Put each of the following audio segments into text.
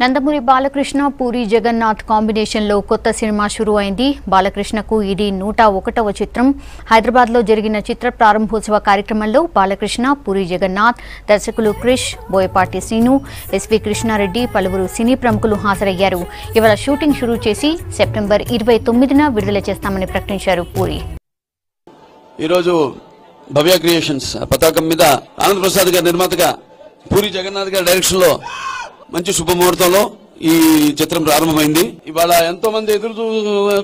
Nandamuri Balakrishna puri Jagannadh combination లో కొత్త cinema షురూ అయింది. బాలకృష్ణకు ఇది 101వ చిత్రం. హైదరాబాద్ లో జరిగిన చిత్ర ప్రారంభోత్సవ కార్యక్రమంలో బాలకృష్ణ, పూరి జగన్నాథ్, దర్శకులు క్రిష్, బోయపాటి శ్రీను, ఎస్వి కృష్ణారెడ్డి, పలువురు సినీ ప్రముఖులు హాజరయ్యారు. ఇవాళ షూటింగ్ షురూ చేసి సెప్టెంబర్ 29న విడుదల చేస్తామని ప్రకటించారు పూరి. ఈ రోజు భవ్య క్రియేషన్స్ పతాకం మీద ఆనంద్ ప్రసాద్ గారి నిర్మాతగా పూరి జగన్నాథ్ గారి డైరెక్షన్ లో మంచి శుభముహూర్తంలో ఈ చిత్రం ప్రారంభమైంది. ఇవాళ ఎంతో మంది ఎదురు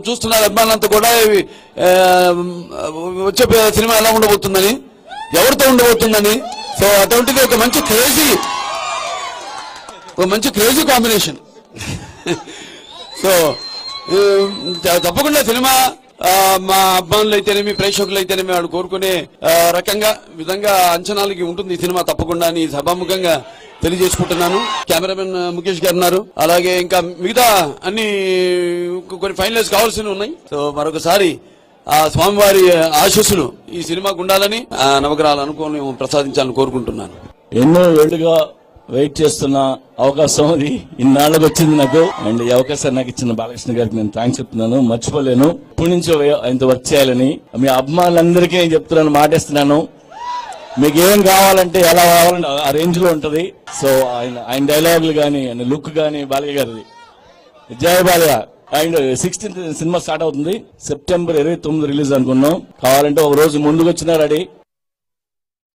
చూస్తున్నారు అభిమానులంతా కూడా వచ్చే సినిమా ఎలా ఉండబోతుందని, ఎవరితో ఉండబోతుందని. సో అటువంటిది ఒక మంచి క్రేజీ కాంబినేషన్. సో తప్పకుండా సినిమా మా అభిమానులు అయితేనేమి, ప్రేక్షకులు అయితేనేమి వాడు కోరుకునే విధంగా అంచనాలకి ఉంటుంది ఈ సినిమా తప్పకుండా అని సభాముఖంగా తెలియజేసుకుంటున్నాను. కెమెరామెన్ ముఖేష్ గారు ఉన్నారు, అలాగే ఇంకా మిగతా అన్ని కొన్ని ఫైనలైజ్ కావాల్సినవి ఉన్నాయి. సో మరొకసారి ఆ స్వామివారి ఆశీస్సులు ఈ సినిమాకు ఉండాలని, నవగ్రహాలు అనుకోని ప్రసాదించాలని కోరుకుంటున్నాను. ఎన్నో ఏళ్లుగా వెయిట్ చేస్తున్న అవకాశం అది ఇన్నాళ్ళకి వచ్చింది నాకు. అండ్ ఈ అవకాశాన్ని నాకు ఇచ్చిన బాలకృష్ణ గారికి నేను థ్యాంక్స్ చెప్తున్నాను, మర్చిపోలేను. ఇప్పటి నుంచో ఇంత వర్క్ చేయాలని మీ అభిమానులందరికీ నేను చెప్తున్నాను, మాటిస్తున్నాను. మీకు ఏం కావాలంటే ఎలా కావాలంటే ఆ రేంజ్ లో ఉంటది. సో ఆయన డైలాగులు గానీ, ఆయన లుక్ గానీ బాలయ్య గారిది. జయ బాలయ్య. అండ్ 16th సినిమా స్టార్ట్ అవుతుంది. సెప్టెంబర్ 29 రిలీజ్ అనుకున్నాం. కావాలంటే ఒక రోజు ముందుకు వచ్చినా రెడీ.